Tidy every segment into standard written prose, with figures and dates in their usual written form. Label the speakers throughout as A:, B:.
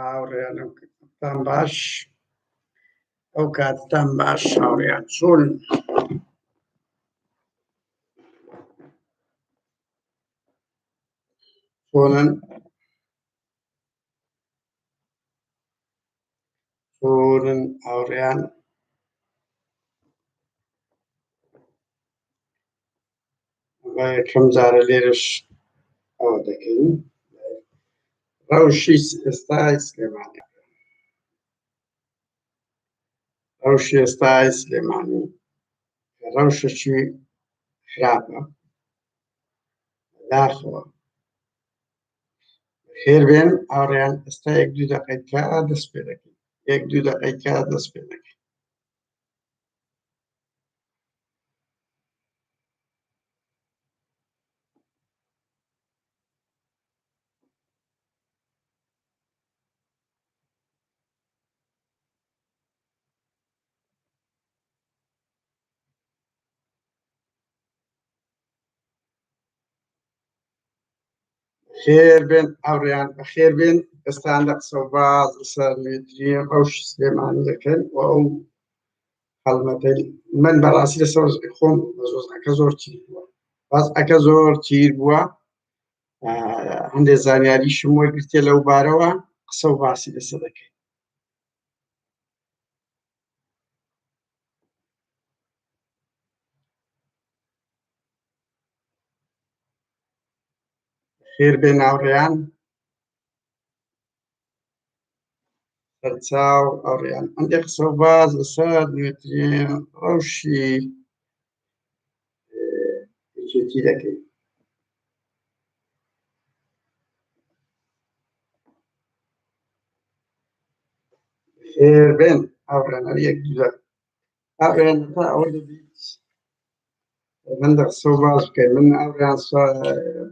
A: هاوڕێیانم باش ئەو کاتتان باش هاوڕێیان چۆن چۆنن هاوڕێیان یەکەم جارە لێرەش ئەوە دەکەین ڕەوشی ئێستای سلێمانی ڕەوشی ئێستای سلێمانی ڕەوشەکی خراپە داخەوە خێربێن هاوڕێیان ئێستا 1-2 دەقەیەکە دەست پێ دەکەین 1-2 دەقەیەکە دەست پێ دەکەین خێربێن هاوڕێیان بەخێربێن ئێستا هەندێک قسە و باز لەسەر نوێترین ڕەوشی سلێمانی دەکەین و ئەو هەڵمەتەی من بەڕاستی لەسەر خۆم ئەکە زۆر تیر بووە باز ئەکە زۆر تیر بووە هەندێک زانیاریشم وەرگرتێ لەو بارەوە قسە و باسی لەسەر دەکەین خێربێن هاوڕێیان سەرچاو هاوڕێیان هەندێک قسە و باز لەسەر نوێترین ڕەوشی یەکیتی دەکەین خێربێن هاوڕێیان هەر 1-2 دقە هاوڕێیان تا ئەوە دەبێت هەندێک قسە و باز بکەین من هاوڕێیان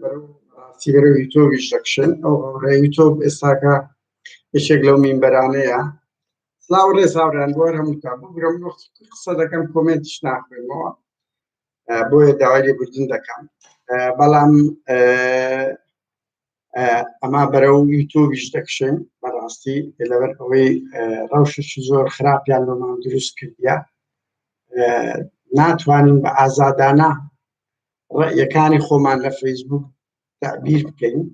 A: بەرەو یوتیوبیش دەکشن ئەو یوتیوب ئێستاکە یەکێک لەو مینبەرانەیە سڵاو ڕێز هاوڕێیان بۆ هەمووتان بگرم وەختی قسە دەکەم کۆمێنتیش ناخوێنمەوە بۆیە داوای لێبوردن دەکەم بەڵام ئەما بەرەو یوتیوبیش دەکشن بەڕاستی لەبەر ئەوەی ڕەوشێکی زۆر خراپیان بۆمان دروست کردیە ناتوانین بە ئازادانە ڕەیەکانی خۆمان لە فەیسبووک تعبیر بکەین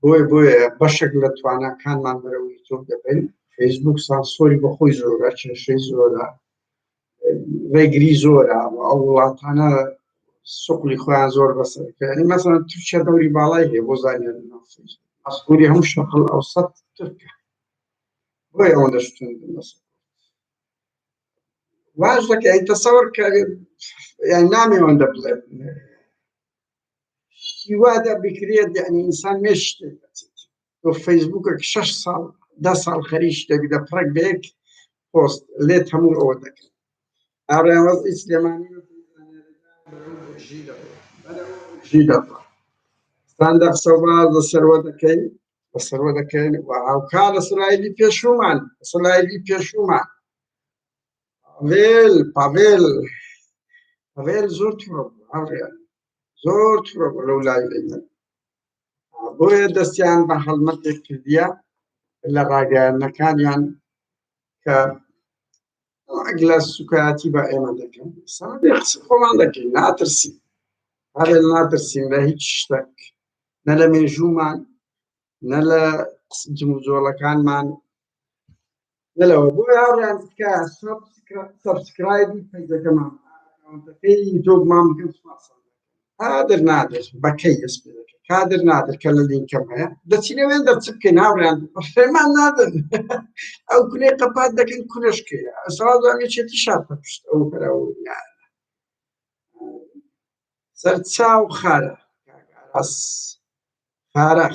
A: بۆیە بەشێک لە تواناکانمان بەرەو یوتیوب دەبین فەیسبووک سانسۆری بە خۆی زۆرە کێشەی زۆرە ڕێگری زۆرە ئەو وڵاتانە سوقلی خۆیان زۆر بەسەرکردنی مەسەڵەن تورکیا دەوری باڵای هەیە بۆ زانیاری مەسئولی هەموو شەرقل ئەوسەط تورکە بۆیە ئەوەندە شتون بەسەر واش دەکەین تەسەوەر کە یان نامی ئەوەندە بڵێن هیوادە بکرێت یعنی ئینسان مێشتێ بچێت بۆ فەیسبووکێک 6 ساڵ 10 ساڵ خەریش دەبی دەپڕێک بەیەک پۆست لێت هەموو ئەوە دەکەن هاوڕێیان وەزعی سلێمانی ژی دەبڕە ستاندە قسە و باز لەسەرەوە دەکەین و هاوکا لە سلایڤی پێشوومان پاڤێل زۆر تووڕە بوو هاوڕێیان زۆر تووڕە بوو لەو لایڤەی من بۆیە دەستیان بە هەڵمەتێک کردیە لە ڕاگەیاندنەکانیان کە ئەگەر سوکایەتی بە ئێمە دەکەن قسە خۆمان دەکەین ناترسین هەڵێ ناترسین لە هیچ شتێک نە لە مێژوومان نە لە جموجۆڵەکانمان نە لەوە بۆیە هاوڕێیان تکایە سەبسکرایبی پەیجەکەمان ئەکاونتەکەی یوتیوبمان بکەن کادر نادر بەکەی دەست پێ دەکەن کادر نادر کە لە لینکەم هەیە دەچینەوێن دەرچ بکەین هاوڕێیان فێرمان نادەن ئەو کولەی قەپات دەکەن کولەشکەیە ئەسڵاو یەکێتی شاد بەپشت ئەو بەرەو سەرچاو خارە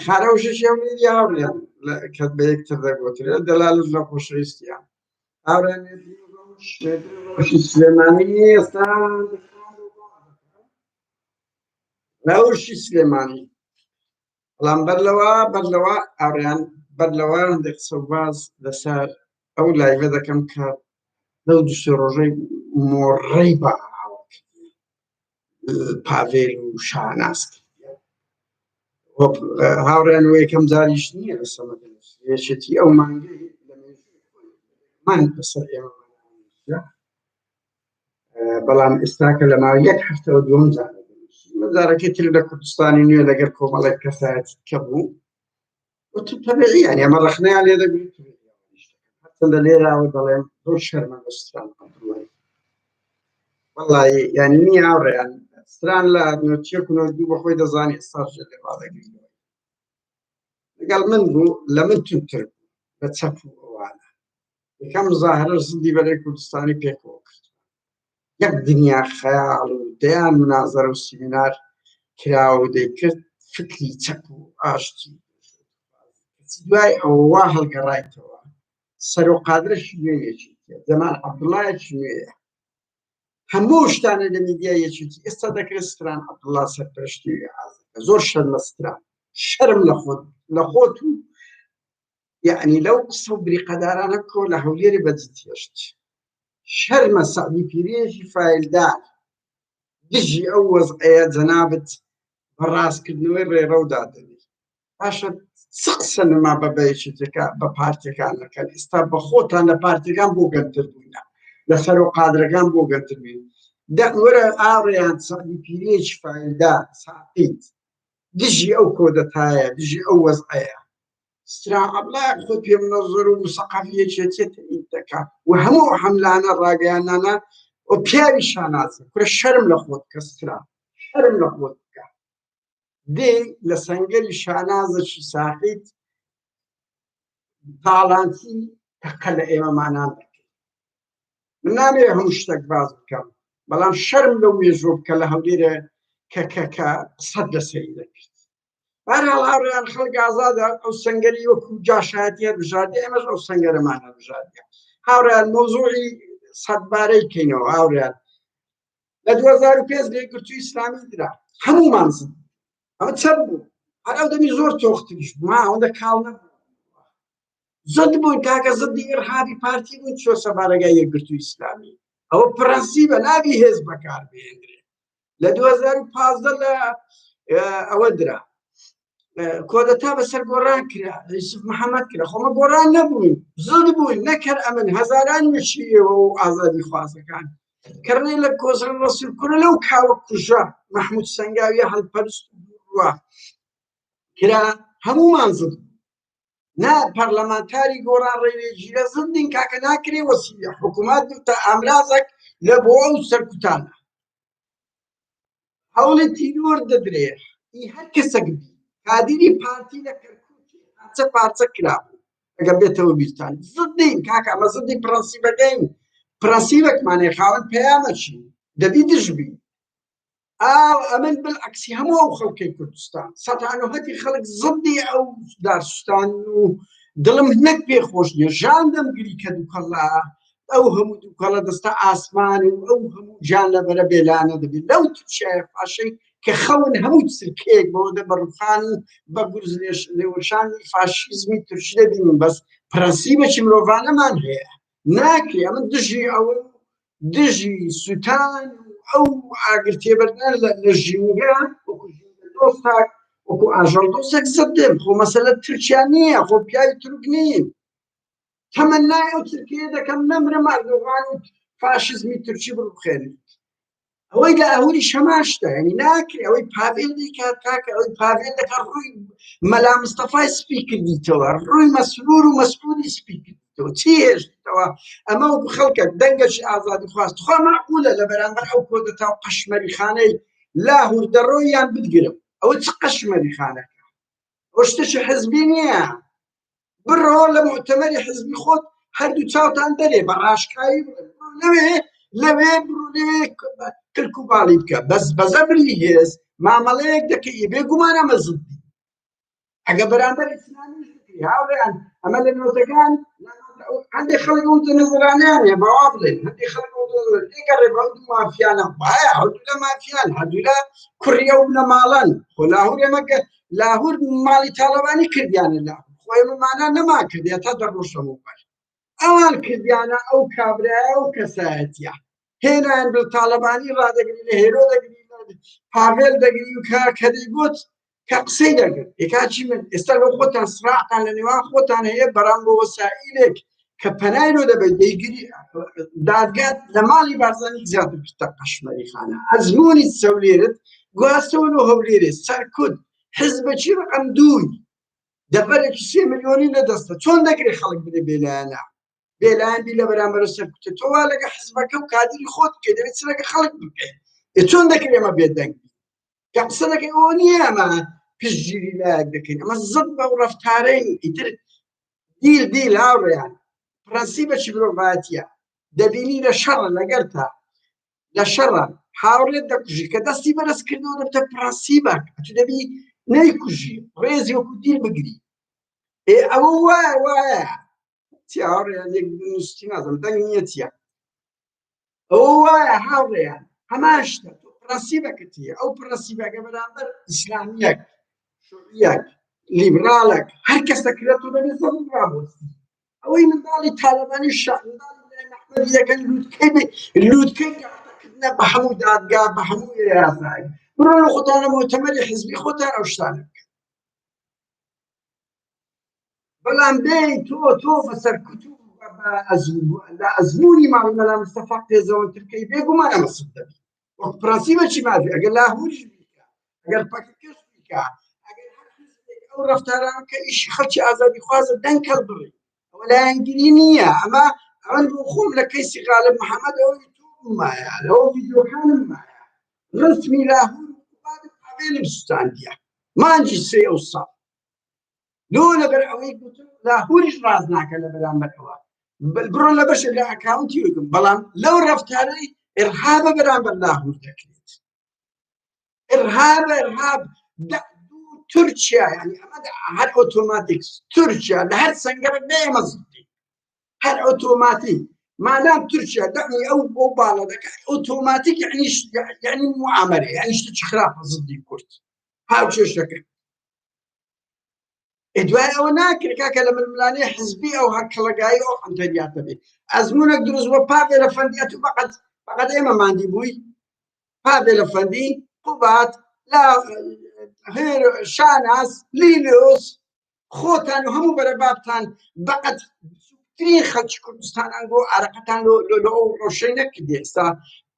A: خارە وشەشی ئەو نیدی هاوڕێیان کەت بە یەکتر دەگۆترێ دەلالت لە خۆشەویستیان هاوڕێیان ڕەوشی سلێمانی ئێستا ڕەوشی سلێمانی بەڵام بەرلەوە هاوڕێیان بەرلەوە هەندێک قسە و باز لەسەر ئەو لایڤە دەکەم کە لەو 2 ڕۆژەی مۆڕەی بە پاڤێل و شاناس هاوڕێن یەکەم جاریش نییە لە سەمەدە یەکێتی ئەو مانگەی لە من بەسەر ئێمە بەڵام ئێستاکە لە ماوەی یەک هەفتەوە دووەم جارەکەی تر لە کوردستانی نوێ لەگەر کۆمەڵێک کەسایەتی کە بوو تەبیعی یعنی ئەمە ڕەخنەیان لێ دەگریت هەرچەندە لێراوە دەڵێن زۆر شەرمە بە ستران عەبدوڵڵای وەڵڵی یعنی نییە هاوڕێیان ستران لە نۆچیەک و نۆدوو بەخۆی دەزانی ئێستاش لێوا دەگرینەوە لەگەڵ من بوو لە من تووتر بوو بە چەپ و ئەوانە یەکەم مزاهرەش زندی بەلای کوردستانی پێکەوە کرد یەک دنیا خەیاڵ و دەیان منازەرە و سیمینار کراوە و دەیکرد فکری چەپ و ئاشتی دوای ئەوە وا هەڵگەڕایتەوە سەرۆقادرەشی نوێیەکی زەمان عەبدوڵڵایەکی نوێیە هەموو شتانە لە میدیایی یەکیتی ئێستا دەکرێت ستران عەبدوڵڵا سەرپەرشتی زۆر شەرمە ستران شەرم لە خۆت و یعنی لەو قسە و بریقەدارانە کۆ لە هەولێری بەجددیەشت شەرمە سەعدی پیرێژی فایلدار دژی ئەو وەزعەیە جەنابەت بەڕاستکردنەوەی ڕێڕەودا دەبێت پاشە چ قسە نما بەبەیەکێتەکە بە پارتیەکان دەکەن ئێستا بە خۆتان لە پارتیەکان بۆ گەنتر بووینە لە سەرۆقادرەکان بۆ گەنتر بووین وەرە ئاڕێیان سەعدی پیرێژی فایلدار ساقیت دژی ئەو کۆدەتایە دژی ئەو وەزعەیە ستران عەبدوڵڵای خۆی پێ منەزەر و مسەقەفیەکێتێت دەکات و هەموو حەملانە ڕاگەیانانە و پیاوی شانازە کورە شەرم لە خۆت کە ستران شەرم لە خۆت بکە دێ لە سەنگەری شانازەشی ساقیت تاڵانسی تەقە لە ئێمەمانان دەکەیت من نامەوێ هەموو شتێک باز بکەم بەڵام شەرم لەو مێژوە بکە لە هەولێرە کە سەد لەسەری دەکرد بەرحاڵ هاوڕێیان خەڵک ئازادە ئەو سەنگەری وەکو جاشایەتی هەڵبژاردێ ئێمەش ئەو سەنگەرەمان هەڵبژاردێ هاوڕێیان مۆزوعی سەدبارەی بکەینەوە هاوڕێیان لە 2005 لێگرتووی ئیسلامی درا هەموومان زد ئەمە چەند بوو هەر ئەو دەمی زۆر تۆختریش بوو ئەوەندە کاڵ نەبوو زد بوون کاکە زدی ئێرهابی پارتی بوون چۆ سەبارەگای یەکگرتووی ئیسلامی ئەوە پرەنسیبە نابی هێز بەکار بهێنرێ لە 2015 لە ئەوە درا کۆدەتا بەسەر گۆڕان کرا یوسف محەممەد کرا خۆمە گۆڕان نەبووین زڵ بووین نەکەر ئەمن هەزاران وشیەوە و ئازادی خوازەکان کڕنەی لە کۆزڕ ڕەسوول کوورە لەو کاوە کوژە مەحموود سەنگاویە هەڵپەرست بووە کرا هەموومان زڵ نا پەرلەمانتاری گۆڕان ڕێوێژیرە زڵدین کاکە ناکرێ وەسیلە حکوومەت دوتە ئامرازێک لە بۆ ئەو سەرکوتانە هەوڵی تینوەر دەدرێ هەر کەسێک بی کادری پارتی لە کەرکووکی پارچە پارچە کرابوو ئەگەر بێتەوە بیرتان زدین کاکە ئەمە زدی پرەنسیبەکەین پرەنسیبێکمانێ خاوەن پەیامەچی دەبی دژبی ئەمن بالعکسی هەموو ئەو خەڵکەی کوردستان سەتانوهەتی خەڵک زدی ئەو دارسوستان و دڵم نەک پێخۆش نییە ژاندەم گری کە دووکەڵا ئەو هەموو دووکەڵە دەستە ئاسمان و ئەو هەموو جان لەبەرە بێلانە دەبێت لەو تووشایە پاشەی کە خەون هەموو سرکەیەک بەوەدە بەڕووخان بە گورز لێوەشانی فاشیزمی تورکی دەبینن بەس پرەنسیبێکی مرۆڤانەمان هەیە ناکرێ ئەمە دژی ئەوە دژی سووتان ئەو ئاگرتێبەردان لە ژینگە وەکو دۆستاک وەکو ئاژەڵ دۆستێک زدم خۆ مەسەلە تورکیا نییە خۆ پیاوی تورک نین تەمەنای ئەو تورکیە دەکەم نەمرم ئەردۆغان و فاشیزمی تورکی بڕوخێنێت ئەوەی لە ئەهوری شەماشتە ینی ناکرێ ئەوەی پاڤێل دەیکات کاکە ئەوەی پاڤێل دەکات ڕووی مەلا مستەفای سپی کردیتەوە ڕووی مەسرور و مەسعودی سپی کردیتەوە چی هێشتەوە ئەمە وەکو خەڵکە دەنگەشی ئازادی خواست خوا مەعقولە لە بەرامبەر ئەو کۆدەتا و قەشمەریخانەی لاهور دەڕۆیان بگرم ئەوە چ قەشمەریخانەکە ئەوە شتێکی حزبی نییە بڕۆ لە مؤتەمەری حزبی خۆت هەردوو چاوتان دەرێ بە ڕاشکایی لەوێ بڕۆ لێ کرک و باڵی بکە بەس بەزەبری هێز مامەڵەیەک دەکەی بێگومان ئەمە زدی ئەگە بەرامبەر ئیسلامی هاوڕێیان ئەمە لە نۆتەکان هەندێک خەڵک ئەو نەزەرانیان هەیە بەوا بڵێن هەندێک خەڵک ئێگەڕێ بە هەردوو مافیانە وایە هەردوو لە مافیان هەردوو لە کوڕیە و لە ماڵەن خۆ لاهور ئێمە لاهور ماڵی تاڵەبانی کردیانە لاهور خۆ ئێمەمانە نەما کردیان تا دەڕۆشەمەوە بەر ئەوان کردیانە ئەو کابرایە و کەسایەتیە هێنایان بڵ تاڵەبانی ڕادەگری لە هێرۆ دەگری پاڤێل دەگری و کە دەیگوت کە قسەی دەگرن ئێکاچی من ئێستا لەو خۆتان سراعتان لە نێوان خۆتان هەیە بەرام بۆ وەسائلێک کە پەنایۆ دەبێت دەیگیری دادگات لە ماڵی بارزانانی زیاتر کردە قەشمەریخانە ئەزمموی سەولێرت گواستەوە هەولێرێ سەرکوت حزبەکی ڕقم دووی دەبەرێکی 3 ملیۆنی لەدەستە چۆن دەگرێت خەڵک بدە بێلایەنە بێلایەن بی لە بەرامبەر سەرکوتە تۆوا لەگە حزبەکە و کادری خۆت بکەیت دەبێت لەگە خەڵک بکەیت چۆن دەکرێت ئێمە بێدەنگ کە قسە دەکەی ئەوە نییە ئەمە پشتگیری لایەک دەکەین ئەمە زەد بە ڕەفتارەی ئیتر دیل هاوڕێیان پرەنسیبەکی مرۆڤایەتیە دەبینی لە شەڕە لەگەر تا لە شەڕە هاوڕێت دەکوژی کە دەستی بەرز کردەوە دەبتە پرەنسیبەک تو دەبی نەیکوژی ڕێزی وەکو دیل بگری ئەوە وایە چی هاوڕێیان یەک نووستی نازەم دەنگ نییە چییە ئەوە وایە هاوڕێیان هەمان شتە پرەنسیبەکەتیە ئەو پرەنسیبەکە بەرامبەر ئیسلامیەک شوعیەک لیبرالێک هەر کەس دەکرێت و دەبێت زەڵ ڕابۆستی ئەوەی منداڵی تالەبانی منداڵی محمەدی دەکەن لووتکەی گاتەکردنە بە هەموو دادگا بە هەموو یاسایی بڕۆ لە خۆتان لە مۆتەمەری حیزبی خۆتان ئەو شتانە بکەن بەڵام بێی تۆ بەسەر کتوب لە ئەزمموی ماڵی مەلا مستەفا قێزەوەترکەی بێگومان ئەمە سود دەبێت وەک پرەنسیبەکی مافی ئەگەر لاهوریش بیکە ئەگەر پەکەکەش بیکە ئەگەر هەر حیزبێک ئەو ڕەفتاران کە ئیشی خەڵکی ئازادی خوازە دەنگ هەڵ بڕی ئەوە لایەنگیری نییە ئەمە ئەوەن بۆ خۆم لە کەیسی غالب محەممەد ئەوە یوتیوبمایە لەوە ڤیدیۆکانممایە ڕسمی لاهور پاڤێلم سوستاندیە مانجی 3 ئەو ساڵ لۆ لەبەر ئەوەی گوتم لاهوریش ڕاز ناکە لە بەرامبەرەوە بڕۆ لە بەشە لە ئەکاونتی وگم بەڵام لەو ڕەفتارەی ئێرهابە بەرامبەر لاهور دەکرێت ئێرهاب تورکیا ینی ئەمە هەر ئۆتۆماتیک تورکیا لە هەر سەنگەرێک دێمە زدی هەر ئۆتۆماتیک مادام تورکیا دەنی ئەو بۆ باڵە دەکات ئۆتۆماتیک یعنی معامەرە یعنی شتێکی خراپە زدی کورد هاوچێش دەکەن دوای ئەوە ناکرێت کاکە لە ململانەی حزبی ئەو هەرکەڵەگایی ئەو ئەنتەریاتە بێت ئەزمونێک دروست بۆ پاڤێ لە فەندیات و بەقەت ئێمە ماندی بووی پاڤێ لە فەندی قوبات لا هێر شاناس لیلۆس خۆتان و هەموو بەرەبابتان بەقەت ترین خەڵکی کوردستانان بۆ ئارەقەتان لە ئەو ڕۆژەی نەکردی ئێستا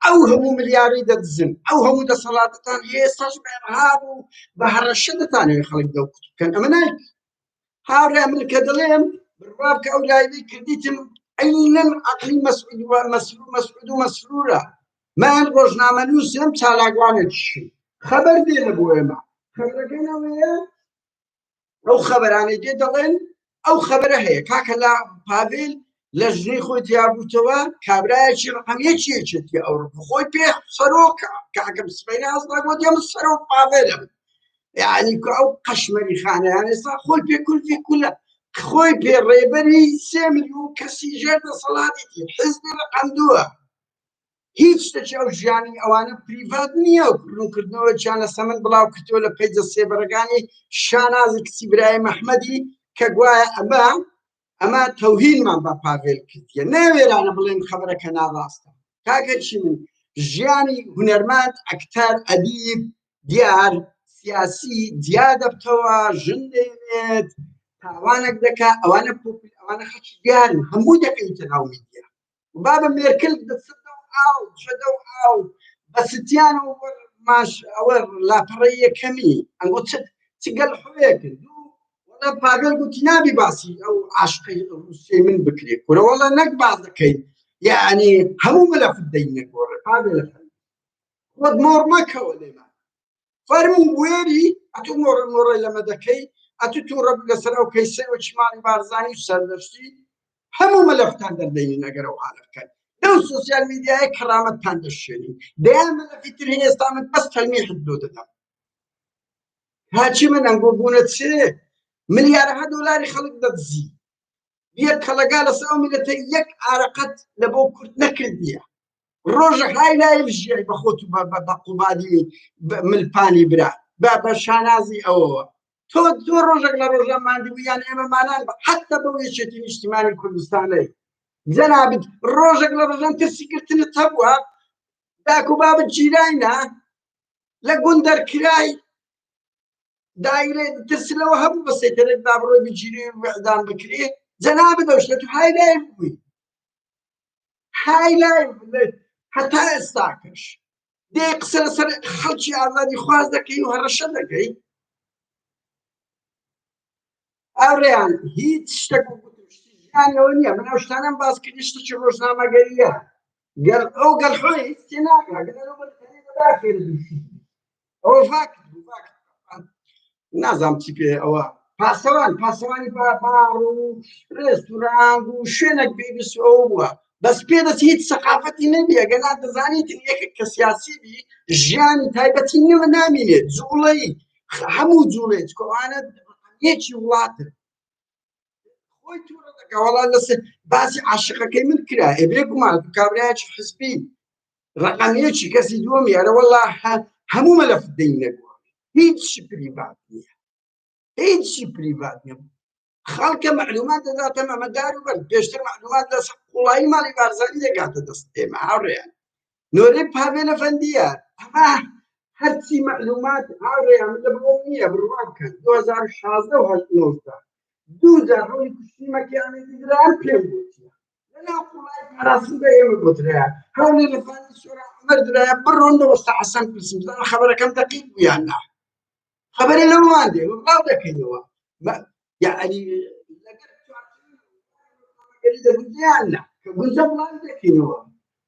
A: ئەو هەموو ملیاری دەدزن ئەو هەموو دەسەڵاتتان ئێستاش بە ئێرهاب و بە هەڕەشە دەتانەوێت خەڵک دەوقوت بکەن ئەمە نایە هاوڕێ من کە دەڵێم بڕوا بکە ئەو لایبی کردیتم عەینەن عەقلی مەسعود و مەسرورە من ڕۆژنامە نووسم چالاکوانێکیشم خەبەر دێنە بۆ ئێمە خەبەرەکەی ئەوەیە ئەو خەبەرانەی دێ دەڵێن ئەو خەبەرە هەیە کاکە لا پاڤێل لە ژنەی خۆی دیابووتەوە کابرایەکی ڕقم یەکێتی ئەوڕۆپا خۆی پێ سەرۆکە کاکە بسپەینە هەستاگوت ئێمە سەرۆک پاڤێلم یعنی ئەو قەشمەریخانەیان ئێستا خۆی پێ کولفی کولە خۆی پێ ڕێبەری 3 ملیۆن کەسی ژێر دەسەڵاتێتی حیزبی ڕقم دووە هیچ شتێکی ئەو ژیانی ئەوانە پریڤات نییە و کردنەوەیان لە سەمن بڵاو کردووە لە پەیجە سێبەرەکانی شانازی کچی برای مەحمەدی کە گوایە ئەمە تەوهینمان بە پاڤێل کردیە ناوێرانە بڵێن خەبەرەکە ناڕاستە کاکەچی من ژیانی هونەرمەند ئەکتەر ئەدیب دیار سیاسی جیا دەبتەوە ژن دێنێت تاوانێک دەکا ئەوانە ئەوانە خەڵکی دیارن هەموو دەکەیتە ناو میدیا بابە مێرکل شەدە و ئاو بە ستیان ماش ئەوە لاپەڕەی یەکەمی ئەنگۆ چ گەل حوەیەکرد وەڵا پاڤێل گوتی نابی باسی ئەو عاشقەی ڕووسیەی من بکرێت کورە وەڵا نەک باز دەکەیت یعنی هەموو مەلەفت دەینە گۆڕێ پاڤێل خۆت مۆڕ مەکەوە لێمان فەرموو وێری ئەتوو مۆڕی لەمە دەکەی ئەتوو تووڕە لەسەر ئەو کەیسەوەکی ماڵی بارزانی و سەردەشتی هەموو مەلەفتان دەردەینی نەگەر ئەو حالە بکەن لەو سۆسیال میدیای کەرامەتتان دەشێنی دەیان مەلەفی تر هەیە ئێستا من بەس تەلمیحت دۆ دەدەم هاچی من ئەنگۆ بوونە چێ ملیارەها دۆلاری خەڵک دەدزی یەک کەڵەگا لەسەر ئەو میلەتە یەک ئارەقەت لە بۆ کورد نەکردیە ڕۆژێک های لایف ژیای بە خۆت و بە قوبادی ملپانی برا بە شانازی ئەوەوە تۆ ڕۆژێک لە ڕۆژە ماندی بوویان ئێمەمانان حتا بەو یەکێتی نیشتیمانی کوردستانەی جەنابەت ڕۆژێک لە ڕۆژان ترسیکردنت هەبووە داک و بابت جیرانە لە گوندەرکرای دایرێ ترسلەوە هەبوو بە سێکەرێک دابڕۆی بگیری وەعدان بکرێ جەنابە دەوشتە تو های لای بووی های لای هەتا ئێستاکەش دێ قسە لەسەر خەڵکی ئازادی خواز دەکەی و هەڕەشە دەکەی ئەوڕێیان هیچ شتێک ژیانەوە نییە من ئەو شتانەم باس کردی شتێکی ڕۆژنامەگەریە گەر ئەو گەلخۆی هیچ تێ ناکا گەر ئەوە فاکت بوو فاکت نازام چی پێ ئەوە پاسەوانی بار و ڕێستوران و شوێنێک بێبیست ئەوە بووە بەس پێدەچی هیچ سەقافەتی نەبی ئەگەنا دەزانیت یەکێک کە سیاسی بی ژیانی تایبەتی نێوە نامینێت جوڵەی هەموو جوڵێت کۆوانە یەکی وڵاتە خۆی تووڕە دەکا وەڵا لەسەر باسی عاشقەکەی من کرا ئێبرێ گومان کابرایەکی حزبی ڕەقەمیەکی کەسی دووەمی ئەرە وەڵا هەموو مەلەفت دەینەگووە هیچی پریڤات نییە هیچی پریڤات نییە خەڵکە معلومات دەداتە مەمەدار و بەر پێشتر معلومات لەسەر قوڵایی ماڵی بارزانی دەگاتە دەست ئێمە هاوڕێیان نۆرەی پاوێ لەفەندیە ئەمە هەرچی معلومات هاوڕێیان لە بۆ نییە بڕوا بکەن 2016 و 2019 دووجار ڕۆی کوشتنی مەکیانێتی دران پێم گوتیە لەناو قوڵای پاراسوودە ئێمە گوترەیە هەولێ لە فانی سۆرا عومەر درایە بڕۆنەوە وەستا حەسەن پرسم بزانە خەبەرەکەم دەقیق بوویان نا خەبەرەی لەوان دێ ڕاو دەکەینەوە یعنی لەگەر دەبوویان نا کە گونجە بڵاو دەکەینەوە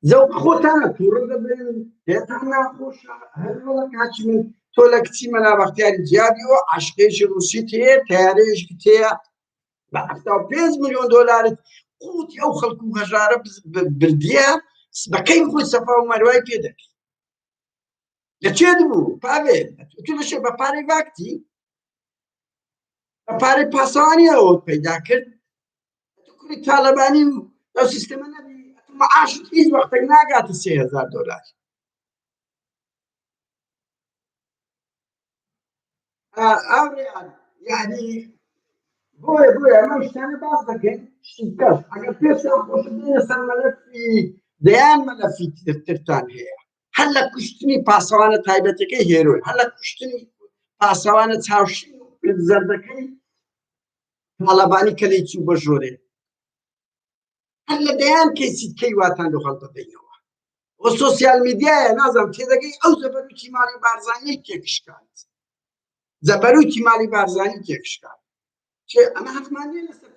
A: زەوق خۆتانە تووڕە دەبێن هێتان ناخۆشە هەر وەڵە کاچی من تۆ لە کچی مەلا بەختیاری جیابیەوە عاشقێکی ڕووسی تەیە تەیارەیەشی تەیە بە 75 ملیۆن دۆلارت قوتی ئەو خەڵک و هەژارە بردیە بەکەی خۆی سەفا و مەروای پێ دەکەی لەکوێ بوو پاوێ تو لەشێ بە پارەی ڤاکتی بە پارەی پاسەوانی ئەوە پەیدا کرد کوری تالەبانی و ئەو سیستەمە نەبی معاشت هیچ وەختێک ناگاتە 3000 دۆلار ئەوڕێیان یعنی بۆیە ئەمە شتانە باز دەکەین شتی کەس ئەگەر پێشیان خۆش بێنە سەر مەلەفی دەیان مەلەفی ترتان هەیە هەر لە کوشتنی پاسەوانە تایبەتەکەی هێرۆی هەر لە کوشتنی پاسەوانە چاوشین و زەردەکەی تاڵەبانی کە لەی چوو بە ژۆرێ هەر لە دەیان کەیسیت کەی واتان دەخەڵ دەدەینەوە وە سۆسیال میدیایە نازانم تێدەگەی ئەو زەبەروتی ماڵی بارزانیی تێکشکات زەبەروتی ماڵی بارزانی تێکشکات ئەمە حتمانیە لەسەر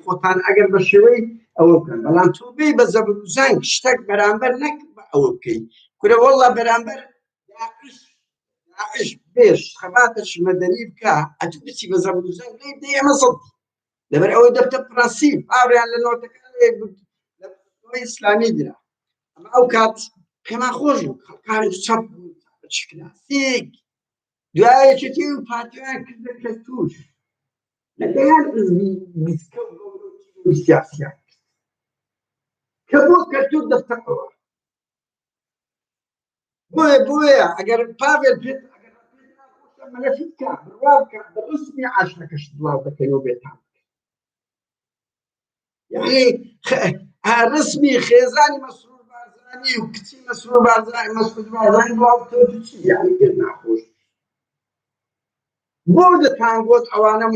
A: خۆتان ئەگەر بە شێوەی ئەوە بکەن بەڵام تۆ بێ بە زەبروزانگ شتێک بەرامبەر نەک ئەوە بکەی کورە وەڵڵا بەرامبەر داعش بێش خەباتەشی مەدەنی بکە ئەتو بچی بە زەبروزانگ لێ بدەی ئەمە سەڵ لەبەر ئەوەی دەبتە پرەنسیپ ئاوریان لە نۆتەکان لە ئیسلامی درا ئەمە ئەو کات پێمان خۆش بوو خەڵکانی چەپ بوو چکناسیک دوایەکێتی و پارتییان کردە کەستوش لەدەیان حزبی بیسکە و سیاسیان کە بۆ کەرتوو دەفتەقەوە بۆیە ئەگەر پاوێل پێت مەلەفی بکە بڕوا بکە بە ڕسمی عاشقەکەشت بڵاو دەکەینەوە بێتان یعنی رسمی خێزانی مەسرور بارزانی و کچی مەسرور بارزانی بڵاو بکەوە چی یعنی پێت ناخۆش بۆ دەتانگوت ئەوانە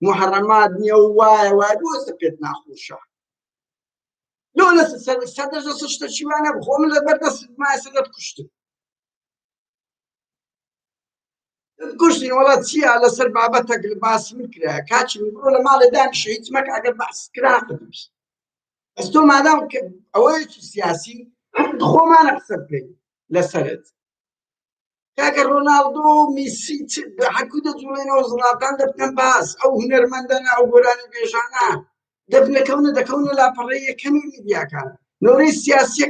A: محەرەمات نییە و وایە بۆستە پێت ناخۆشە لۆ لە سەدەژە شتە چیوانە بخۆ من لە بەردەست ماسەدەت کوشتم کوشتین وەڵا چییە لەسەر بابەتێک باسی من کرایە کاچی من بڕۆ لە ماڵێ دانیشە هیچ مەکە ئەگەر باس کراکەم بەس تۆ مادام ئەوەیەکی سیاسی خۆمانە قسە بکەین لەسەرت کاکە ڕۆناڵدۆ و میسی هەرکوو دەجوڵێنەوە وڵاتان دەبنەن باس ئەو هونەرمەندانە ئەو گۆرانی بێژانە دەکەونە لاپەڕەی یەکەمی میدیاکان نۆرەی سیاسیە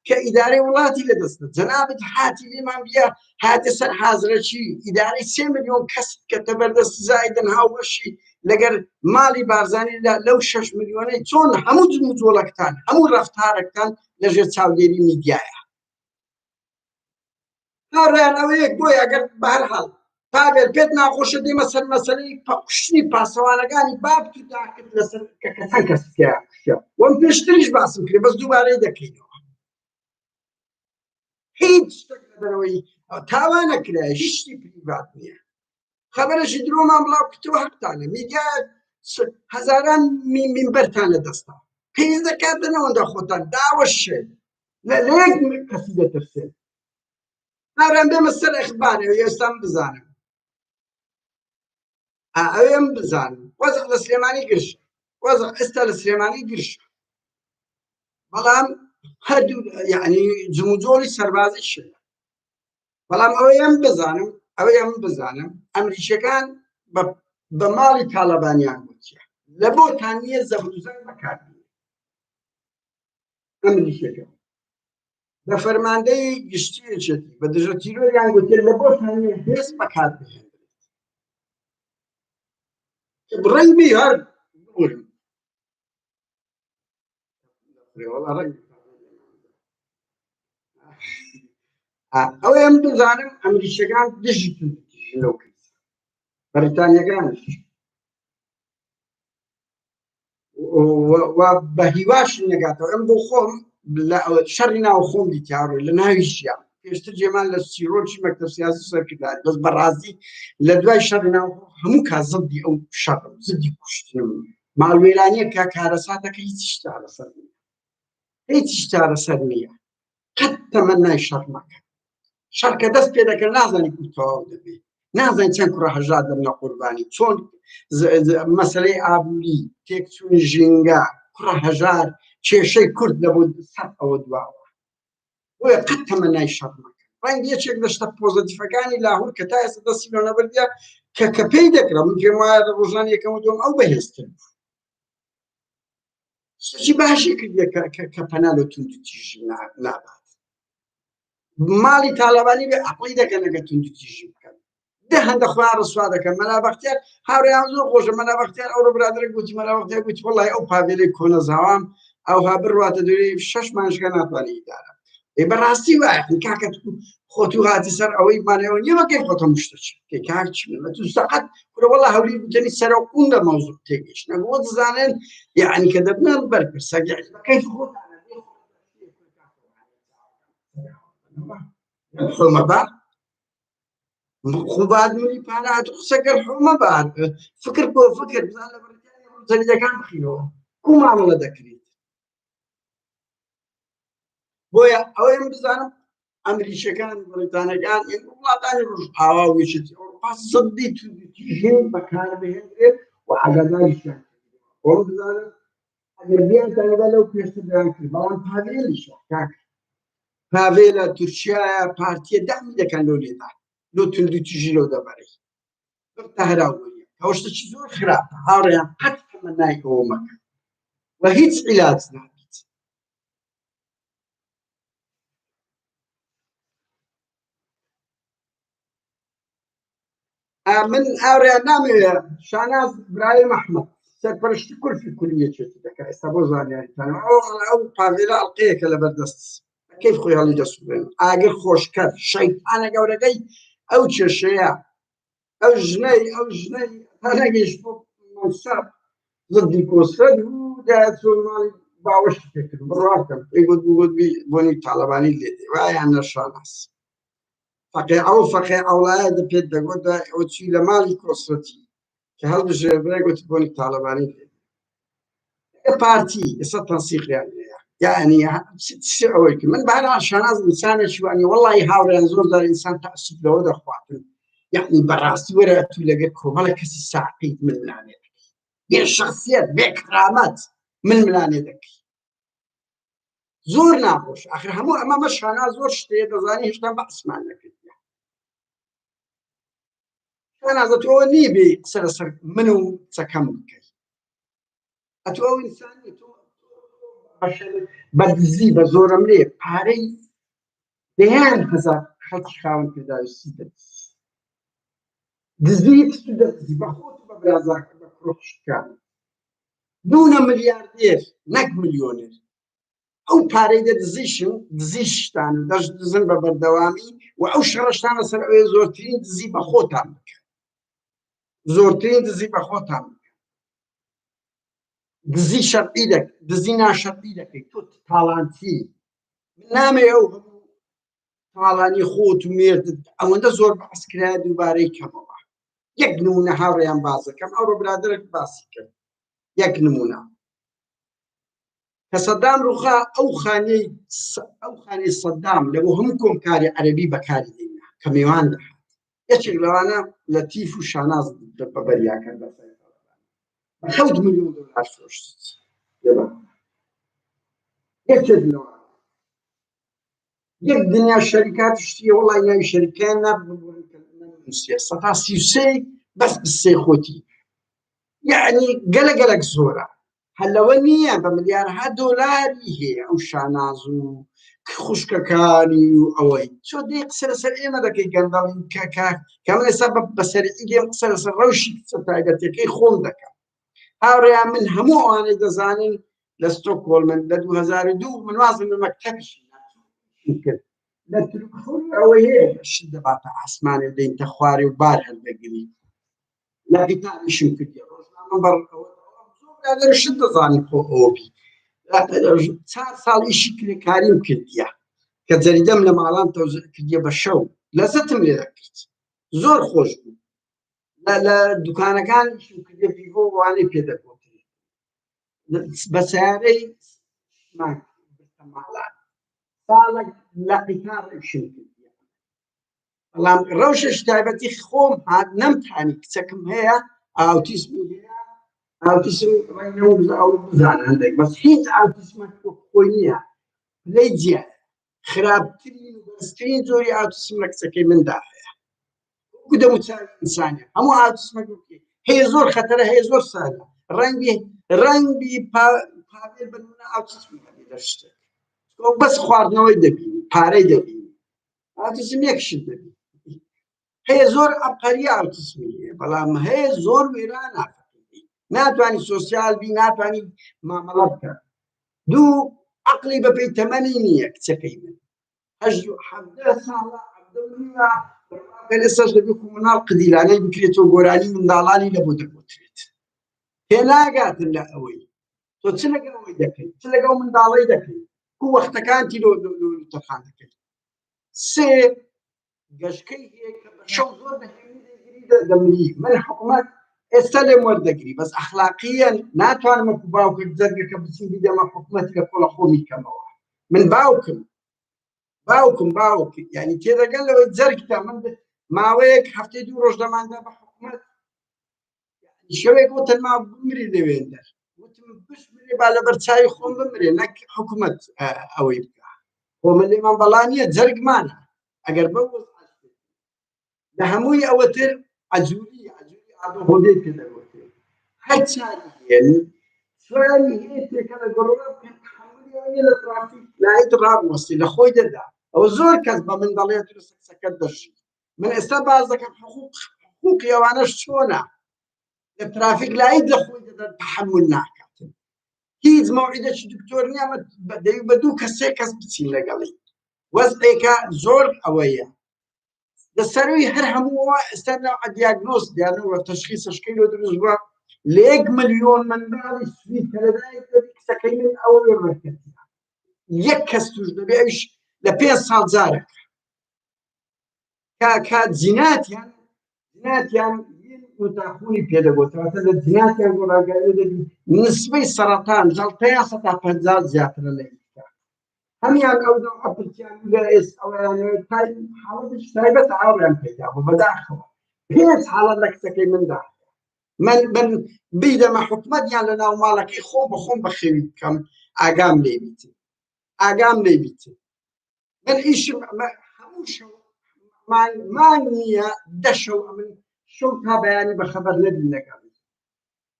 A: کە ئیدارەی وڵاتی لەدەستە جەنابەت هاتی لێمان بیا هاتە سەر حازرەکی ئیدارەی 3 ملیۆن کەست کە تەبەردەست زایدن هاوبەشی لەگەر ماڵی بارزانی لەو 6 ملیۆنەی چۆن هەموو جوڵەکتان هەموو ڕەفتارەکتان لەژێر چاودێری میدیایە هاڕیان ئەوەیەک بۆی ئەگەر بەهەرحاڵ پاوێل پێت ناخۆشە دێمە سەر مەسەلەی کوشتنی پاسەوانەکانی بابت و داکرد لەسەر کە کەسان کەسیان کوشتە وەم پێشتریش باسم کرد بەس دووبارەی دەکەینەوە هیچ شتێک لەبەرەوەی تاوانەکرا هیچ شتی پریڤات نییە خەبەرەشی درۆمان بڵاو کردەوە هەفتانە میدیای هەزاران مینبەرتان لەدەستا پێویست دەکات بنەوەندا خۆتان داوەشێ لە یەک کەسی دەترسێت هاوران بێمە سەر ئەخبارێ ئێستان بزانم ئەوێم بزانم وەزع لە سلێمانی گرش وەزع ئێستا لە سلێمانی گرش بەڵام هەردوو یعنی جموجۆری سەربازی شێ بەڵام ئەوەیەم بزانم ئەمریکیەکان بە ماڵی تاڵەبانیان گوتیە لە بۆتان نییە زەبروزەنگ بەکاربێنێ ئەمریکیەکان بە فەرماندەی گشتیەکێتی بە دژەتیرۆیان گوتێ لە بۆتان نییە هێز بەکاربێنێت ڕەنگ بی هەر بورم ئەوەیەم بزانم ئەمریکیەکان دژی لەو کرد بەریتانیەکانش بە هیواش نەگاتەوە ئەم بۆ خۆم شەڕی ناو خۆم دیتیاڕێ لە ناویشیان پێشتر جێمان لە سیرۆکی مەکتەب سیاسی سەرکردان بەس بەڕازی لە دوای شەڕی ناو هەموو کا زەدی ئەو شەڕم زدی کوشتنم ماڵوێرانیە کا کارەساتەکە هیچ شتارەسەر نییە هیچ شتارەسەر نییە قەت تەمەنای شەڕ مەکە شەڕ کە دەست پێ دەکەن نازانی کو تەواو دەبێت نازانی چەند کوڕە هەژار دەبنە قوربانی چۆن مەسەلەی ئابووری تێکچوونی ژینگە کوڕە هەژار کێشەی کورد لەبوو سەد ئەوە دواوە بۆیە قەت تەمەنای شەڕ مەکە ڕەنگە یەکێک لە شتە پۆزەتیڤەکانی لاهوور کە تا ئێستا دەستی لێ نەبردیە کە پێی دەکرا من پێم وایە ڕۆژان یەکەم و دووەم ئەو بەهێزتر شتێکی باشی کردیە کە پەنا لە توندوتیژی نابات ماڵی تاڵەبانی بێ عەقڵی دەکەن ئەگەر توندوتیژی بکەن دە هەندە خوا ڕسوا دەکەن مەلا بەختیار هاوڕێیان زۆر خۆشە مەلا بەختیار ئەوڕۆ برادەرێک گوتی مەلا بەختیار گوتی وەڵڵی ئەو پاڤێلەی کۆنە زاوام ئەوها بڕواتە دوێ 6 مانگەکە ناتوانێت ئیدارە بەڕاستی وایە کاکە خۆت و هاتی سەر ئەوەی مانەوە نییە بەکەی خۆتە مشتەچ کاک چ تو سەقەت وەڵڵا هەوری بتەنی سەرە قوون لە مەوزوع تێگەیشتنە بۆ دەزانن یعنی کە دەبنەن بەرپرس سەگەی بەکەی خۆتانە حومە بە خوبات منی پانات قسەکە حومە بە فکر بۆ فکر بزان لە بەرجەکان بخینەوە کو مامەڵە دەکرێت بۆیە ئەوەیم بزانم ئەمریکیەکان بەریتانیەکان وڵاتانی ڕۆژ ئاواویشتی ئەوروپا سەدی توندوتیژین بەکاربهێنرێت و ئاگاداریشیان خۆم بزانم ئەگەر بیانتانەدا لەو پێشتر دەیان کرد بەڵام پاڤێلیشە کاکە پاڤێلە تورکیایە پارتیە دامی دەکەن لەو لێدا لۆ توندوتیژی لەو دەبەرەی تا هەراوەریە ئەوە شتێکی زۆر خراپە هاوڕێیان قەت تەمەنای ئەوە مەکە و هیچ عیلاج نابێت من ئاوڕێیان نامەوێ شاناز برایم ئەحمەد سەرپەرشتی کولفی کولیەکێتی دەکات ئێستا بۆ زانیاریتانەوە ئەو پاڤێلە ئەڵقەیەکە لەبەردەست کەیف خۆی هەڵی دەسوڕێن ئاگر خۆشکەر شەیتانە گەورەکەی ئەو کێشەیە ئەو ژنەی تا نەگەیشت بۆ مەنسەب زدی کۆسفەر بوو دایە چۆن ماڵی باوەشی پێکرد بڕواکەم پێی گوت بۆنی تاڵەبانی لێدێ وایان نە شاناز فەقێ ئەوڵایە دەپێت دەگوت ئەو چی لە ماڵی کۆسفەتی کە هەڵبژێ برای گوتی بۆنی تاڵەبانی لێدێ پارتی ئێستا تەنسیقیان لێیە یعنی ئەوەی کرد من بەهەرحاڵ شاناز ئینسانێکی وانی وەڵڵی هاوڕێیان زۆر جار ئینسان تەعسوب لەوە دەخواتن یعنی بەڕاستی وەرە تو لەگەر کۆمەڵە کەسی ساقیت من ملانێ دەکەی بێ شەخسیەت بێ کەرامەت من ملانێ دەکەی زۆر ناخۆش ئاخر هەموو ئەمە شاناز زۆر شتەیە دەزانی هێشتا بەعسمان نەکردیە شانازە تۆ نییە بێ سەرەسەر من و چەکەم بکەی ئەتۆ ئەو ئینسانی تۆ بە دزی بە زۆرم لێ پارەی دەیان هەزار خەڵکی خاوەن پێداویستی دەدزی دزیت تو دەدزی بە خۆت بە برازاکە بە کرۆشتکان دوونە ملیاردێر نەک ملیۆنێر ئەو پارەی دەدزیشن دزیشتان دەدزن بە بەردەوامی و ئەو شەڕەشتانە سەر ئەوێ زۆرترین دزی بە خۆتان بکە زۆرترین دزی بە خۆتان بکە دزی شەرعی دەکەی دزی ناشەرعی دەکەی تۆ تاڵانتی نامێ ئەو هەموو حاڵانی خۆت و مێردت ئەوەندە زۆر بەعس کرا دووبارەی کەمەوە. یەک نمونە هاوڕێیان باس دەکەم، ئەوڕۆ برادرێک باسی کرد. یەک نمونە کە سەدام ڕووخا ئەو خانەی سەدام لەبۆ هەموو کۆمکاری عەرەبی بەکاری دێنا کە میوان دەهات. یەکێک لەوانە لەتیف و شاناز بەبەریاکرد بە $7 ملیۆن فرۆشت. یەکێک لەوانە یەک دنیا شەریکات شتیە وەڵای ناوی شەریکیان نەنووسێ 133 بەس بسێ خۆتی، یعنی گەلە زۆرە. هەلەوە نییە بە ملیارها دۆلاری هەیە ئەو شاناز و خوشکەکانی و ئەوەی چۆ دێ قسە لەسەر ئێمە دەکەی گەندەڵین کە من ئێستا بەسەرعی دێم قسە لەسەر ڕەوشی قسە تایبەتەکەی خۆم دەکەم. هاوڕێیان من هەموو ئەوانەی دەزانن لە ستۆکهۆلم لە 2002 من وازم لە مەکتەبشی کرد لە تورکخۆر ئەوەی هەیە شت دەباتە ئاسمانێ دەینتە خوارێ و بار هەڵدەگری لە قیتابیشم کردی ڕۆژنامە بەڕ شت دەزانی خۆ ئەوبی 4 ساڵ ئیشی کرێکاریم کردیە کە جەریدەم لە ماڵان تەوزیع کردیە بە شەو لەزەتم لێ دەکرد زۆر خۆش بوو. لە دوکانەکان ئیشم کردیە پیڤۆ وانەی پێدەگوتری بە سیارەی ماڵان ساڵێک لە قیتار ڕێکشم کردیە. بەڵام ڕەوشش تایبەتی خۆم هات نەمتانی کچەکەم هەیە ئاوتیسمی هەیە ئاوتیسم ڕێنەوە بزانە هەندێک بەس هیچ ئاوتیسمەک خۆی نییە لەی جیە خراپترین و بەرزترین زۆری ئاوتیسم لە کچەکەی مندا هەیە وەکو دەموچاوی ئینسانیە هەموو ئاوتیسمەک هەیە زۆر خەتەرە هەیە زۆر سادە ڕەنگی پاپێر بنمونە ئاوتیسمی هەبێ دەشتێک بەس خواردنەوەی دەبینی پارەی دەبینی ئاوتیسم یەکشت دەبینی هەیە زۆر عەبقەری ئاوتیسمی هەیە بەڵام هەیە زۆر وێرانە ناتوانی سۆسیال بی ناتوانی مامەڵە بکە. دوو عەقڵی بەپێی تەمەنی نییە کچەکەی من 17 ساڵە ئێستاش دەبێ کۆموناڵ قدیلانەی بکرێتەوە گۆرانی منداڵانی لە بۆ دەگوترێت پێناگاتن لە ئەوەی تۆ چ لەگەڵ ئەوەی دەکەیت چ لەگەڵ منداڵەی دەکەیت کو وەختەکانتی تەخان دەکەیت. سێ گەشتکەی هەیە کە بە شەو زۆر دەمری من حکومەت ئێستا لێم وەردەگری بەس ئەخلاقیەن ناتوانم وەکو باوکت جەرگەکە بچین بیدەمە حکومەت لە کۆڵە خۆمی کەمەوە من باوکم یعنی تێدەگەن لەوەی جەرگتە من ماوەیەک هەفتەی 2 ڕۆژ دەماندا بە حکومەت شەوێک بۆ تەنما بمری لەوێندەر وتم بشمرێ با لەبەر چاوی خۆم بمرێ نەک حکومەت ئەوەی بکە خۆ من لێمان بەڵا نییە جەرگمانە ئەگەر بە لە هەمووی ئەوەتر عەجوولی ئادۆهۆدەی پێدەگوتێ هەر چاری هێن سواری هەیە تێکە لە گۆڕۆ بکەن حەمووی لە ترافیک لایت ڕابوەستی لە خۆی دەدا ئەوە زۆر کەس بە من دەڵێ سەکەت دەژی من ئێستا باز دەکەم حقوقی ئەوانەش چۆنە لە ترافیک لایت لە خۆی دەدا تەحەموول ناکاتن هیچ مەوعیدەکی دکتۆر نییە دەوی بە 2 کەس 3 کەس بچین لەگەڵی وەزعێکە زۆر ئەوەیە لەسەروی هەر هەمووەوە ئێستا دیاگنۆز دیانەوە تەشخیصەشکەی لۆ دروست بووە لە 1 ملیۆن منداڵی سوید کە لەدایک دەبی کچەکەی من ئەوە وێڕەکردیە یەک کەس توش دەبێ ئەویش لە 5 ساڵ جارێکە کات جیناتیان متاخونی پێدەگوتەوە لە جیناتیان گۆڕاگەری دەبی نسبەی سەرەتان جەڵتەیان 150 زیاترە لە هەمیان ئەو ئەپرسیان لە ئێس ئەوەیان حاڵەتش تایبەت ئاوریان پێدا بوو بەداخەوە 5 حاڵەت لە کچەکەی مندا من بیدەمە حکومەتیان لە ناو ماڵەکەی خۆ بەخۆم بەخێوی بکەم ئاگام لێ بیتن من ئیشم هەموو شەو مانگ نییە 10 شەو من شەو تا بەیانی بەخەبەر نەبی لەگەڵی